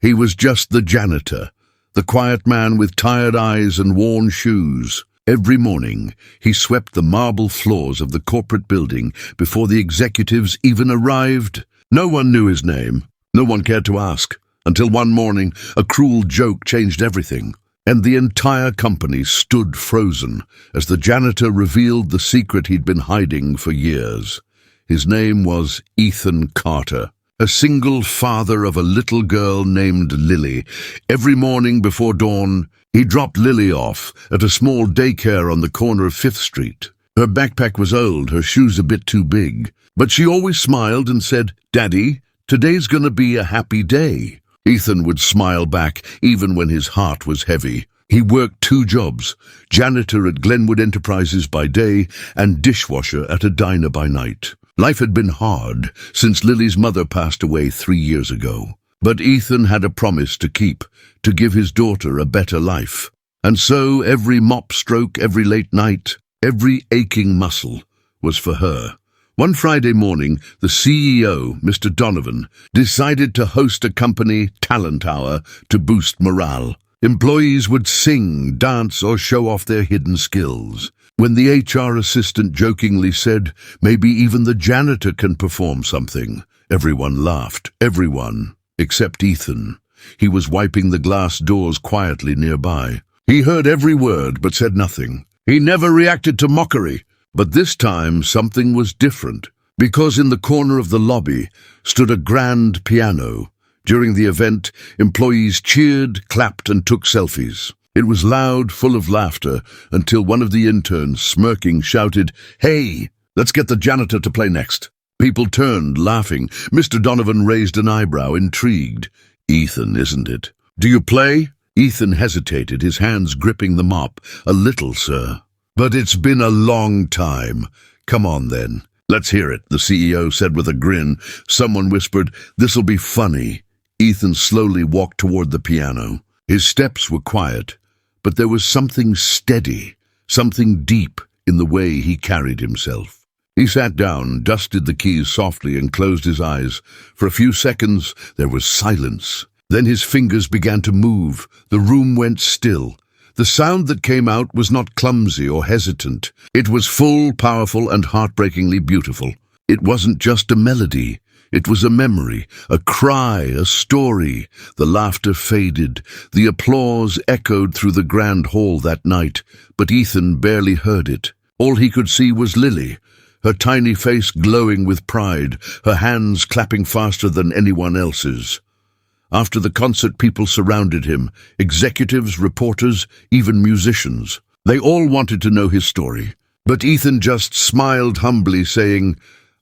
He was just the janitor, the quiet man with tired eyes and worn shoes. Every morning, he swept the marble floors of the corporate building before the executives even arrived. No one knew his name. No one cared to ask, until one morning a cruel joke changed everything, and the entire company stood frozen as the janitor revealed the secret he'd been hiding for years. His name was Ethan Carter, a single father of a little girl named Lily. Every morning before dawn, he dropped Lily off at a small daycare on the corner of 5th Street. Her backpack was old, her shoes a bit too big, but she always smiled and said, "Daddy, today's gonna be a happy day." Ethan would smile back even when his heart was heavy. He worked 2 jobs, janitor at Glenwood Enterprises by day and dishwasher at a diner by night. Life had been hard since Lily's mother passed away 3 years ago. But Ethan had a promise to keep, to give his daughter a better life. And so every mop stroke, every late night, every aching muscle was for her. One Friday morning, the CEO, Mr. Donovan, decided to host a company talent hour to boost morale. Employees would sing, dance, or show off their hidden skills. When the HR assistant jokingly said, "Maybe even the janitor can perform something," everyone laughed. Everyone, except Ethan. He was wiping the glass doors quietly nearby. He heard every word but said nothing. He never reacted to mockery. But this time something was different, because in the corner of the lobby stood a grand piano. During the event, employees cheered, clapped, and took selfies. It was loud, full of laughter, until one of the interns, smirking, shouted, "Hey, let's get the janitor to play next." People turned, laughing. Mr. Donovan raised an eyebrow, intrigued. "Ethan, isn't it? Do you play?" Ethan hesitated, his hands gripping the mop. "A little, sir. But it's been a long time. Come on, then. Let's hear it," the CEO said with a grin. Someone whispered, "This'll be funny." Ethan slowly walked toward the piano. His steps were quiet, but there was something steady, something deep in the way he carried himself. He sat down, dusted the keys softly, and closed his eyes. For a few seconds, there was silence. Then his fingers began to move. The room went still. The sound that came out was not clumsy or hesitant. It was full, powerful, and heartbreakingly beautiful. It wasn't just a melody. It was a memory, a cry, a story. The laughter faded. The applause echoed through the grand hall that night, but Ethan barely heard it. All he could see was Lily, her tiny face glowing with pride, her hands clapping faster than anyone else's. After the concert, people surrounded him, executives, reporters, even musicians. They all wanted to know his story. But Ethan just smiled humbly, saying,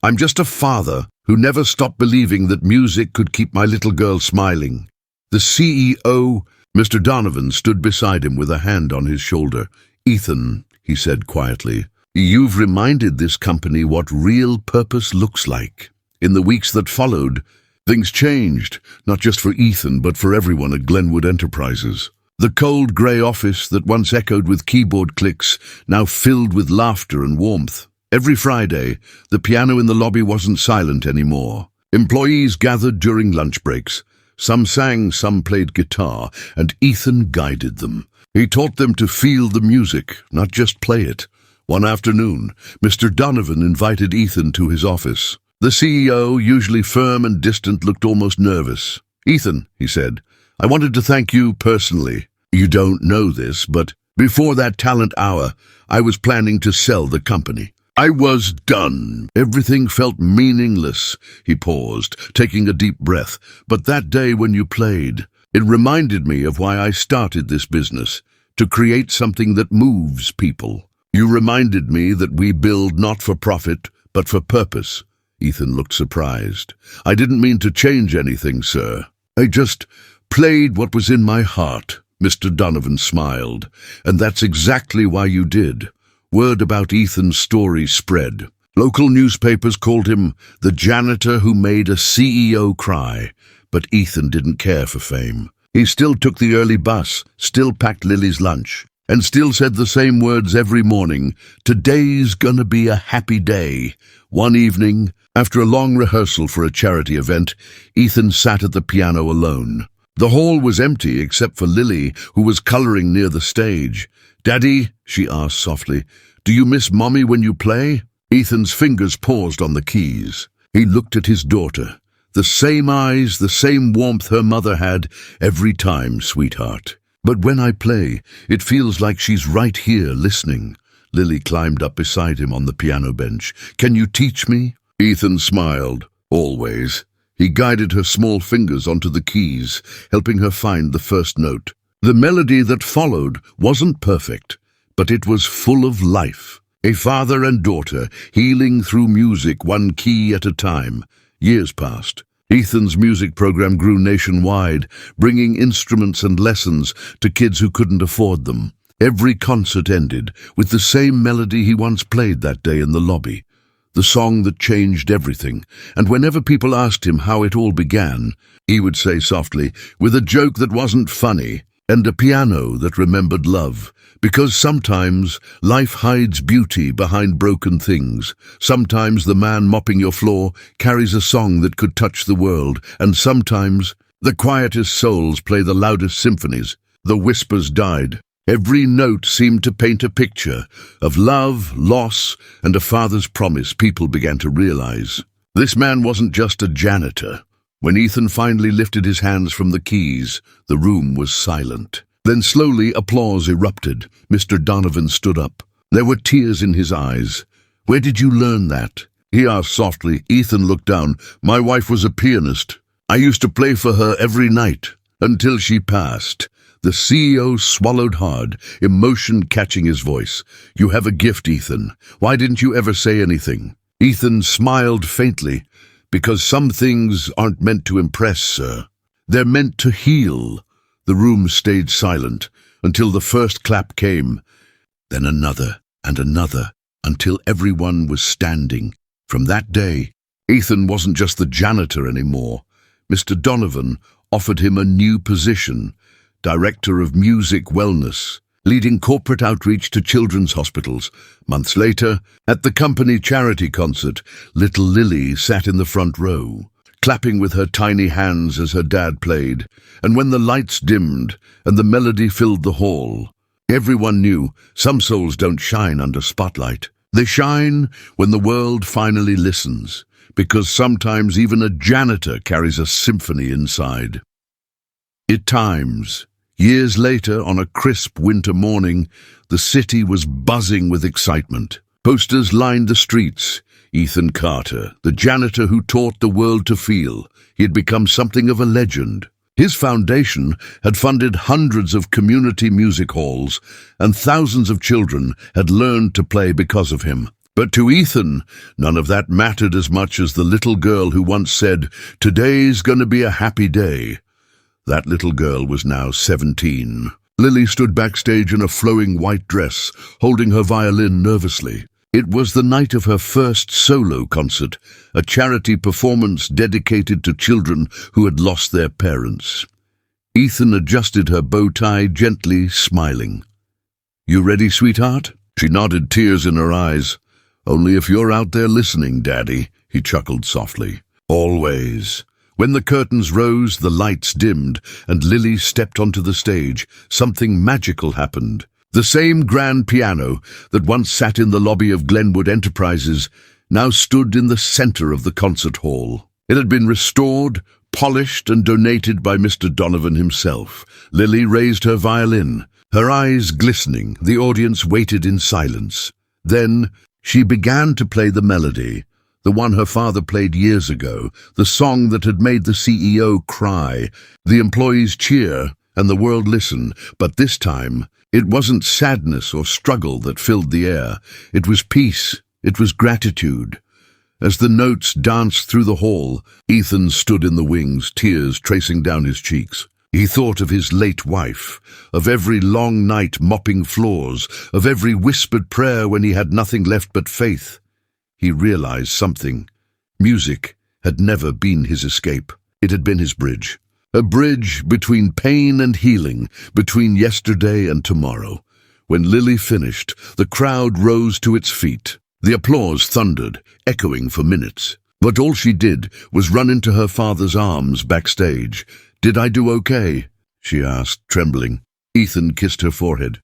"I'm just a father who never stopped believing that music could keep my little girl smiling." The CEO, Mr. Donovan, stood beside him with a hand on his shoulder. "Ethan," he said quietly, "you've reminded this company what real purpose looks like." In the weeks that followed, things changed, not just for Ethan, but for everyone at Glenwood Enterprises. The cold grey office that once echoed with keyboard clicks now filled with laughter and warmth. Every Friday, the piano in the lobby wasn't silent anymore. Employees gathered during lunch breaks. Some sang, some played guitar, and Ethan guided them. He taught them to feel the music, not just play it. One afternoon, Mr. Donovan invited Ethan to his office. The CEO, usually firm and distant, looked almost nervous. "Ethan," he said, "I wanted to thank you personally. You don't know this, but before that talent hour, I was planning to sell the company. I was done. Everything felt meaningless." He paused, taking a deep breath. "But that day when you played, it reminded me of why I started this business, to create something that moves people. You reminded me that we build not for profit, but for purpose." Ethan looked surprised. "I didn't mean to change anything, sir. I just played what was in my heart." Mr. Donovan smiled. "And that's exactly why you did." Word about Ethan's story spread. Local newspapers called him the janitor who made a CEO cry. But Ethan didn't care for fame. He still took the early bus, still packed Lily's lunch, and still said the same words every morning. "Today's gonna be a happy day." One evening, after a long rehearsal for a charity event, Ethan sat at the piano alone. The hall was empty except for Lily, who was coloring near the stage. "Daddy," she asked softly, "do you miss Mommy when you play?" Ethan's fingers paused on the keys. He looked at his daughter. The same eyes, the same warmth her mother had every time, sweetheart. "But when I play, it feels like she's right here listening." Lily climbed up beside him on the piano bench. "Can you teach me?" Ethan smiled. "Always." He guided her small fingers onto the keys, helping her find the first note. The melody that followed wasn't perfect, but it was full of life. A father and daughter healing through music, one key at a time. Years passed. Ethan's music program grew nationwide, bringing instruments and lessons to kids who couldn't afford them. Every concert ended with the same melody he once played that day in the lobby. The song that changed everything, and whenever people asked him how it all began, he would say softly, with a joke that wasn't funny, and a piano that remembered love. Because sometimes life hides beauty behind broken things. Sometimes the man mopping your floor carries a song that could touch the world, and sometimes the quietest souls play the loudest symphonies. The whispers died. Every note seemed to paint a picture of love, loss, and a father's promise people began to realize. This man wasn't just a janitor. When Ethan finally lifted his hands from the keys, the room was silent. Then slowly applause erupted. Mr. Donovan stood up. There were tears in his eyes. "Where did you learn that?" he asked softly. Ethan looked down. "My wife was a pianist. I used to play for her every night, until she passed." The CEO swallowed hard, emotion catching his voice. "You have a gift, Ethan. Why didn't you ever say anything?" Ethan smiled faintly. "Because some things aren't meant to impress, sir. They're meant to heal." The room stayed silent until the first clap came, then another and another, until everyone was standing. From that day, Ethan wasn't just the janitor anymore. Mr. Donovan offered him a new position, Director of Music Wellness, leading corporate outreach to children's hospitals. Months later, at the company charity concert, little Lily sat in the front row, clapping with her tiny hands as her dad played. And when the lights dimmed and the melody filled the hall, everyone knew some souls don't shine under spotlight. They shine when the world finally listens, because sometimes even a janitor carries a symphony inside. At times, years later, on a crisp winter morning, the city was buzzing with excitement. Posters lined the streets. Ethan Carter, the janitor who taught the world to feel. He had become something of a legend. His foundation had funded hundreds of community music halls, and thousands of children had learned to play because of him. But to Ethan, none of that mattered as much as the little girl who once said, "Today's gonna be a happy day." That little girl was now 17. Lily stood backstage in a flowing white dress, holding her violin nervously. It was the night of her first solo concert, a charity performance dedicated to children who had lost their parents. Ethan adjusted her bow tie gently, smiling. "You ready, sweetheart?" She nodded, tears in her eyes. "Only if you're out there listening, Daddy," he chuckled softly. "Always." When the curtains rose, the lights dimmed, and Lily stepped onto the stage, something magical happened. The same grand piano that once sat in the lobby of Glenwood Enterprises now stood in the center of the concert hall. It had been restored, polished, and donated by Mr. Donovan himself. Lily raised her violin, her eyes glistening. The audience waited in silence. Then she began to play the melody, the one her father played years ago, the song that had made the CEO cry, the employees cheer, and the world listen. But this time, it wasn't sadness or struggle that filled the air. It was peace. It was gratitude. As the notes danced through the hall, Ethan stood in the wings, tears tracing down his cheeks. He thought of his late wife, of every long night mopping floors, of every whispered prayer when he had nothing left but faith. He realized something. Music had never been his escape. It had been his bridge. A bridge between pain and healing, between yesterday and tomorrow. When Lily finished, the crowd rose to its feet. The applause thundered, echoing for minutes. But all she did was run into her father's arms backstage. "Did I do okay?" she asked, trembling. Ethan kissed her forehead.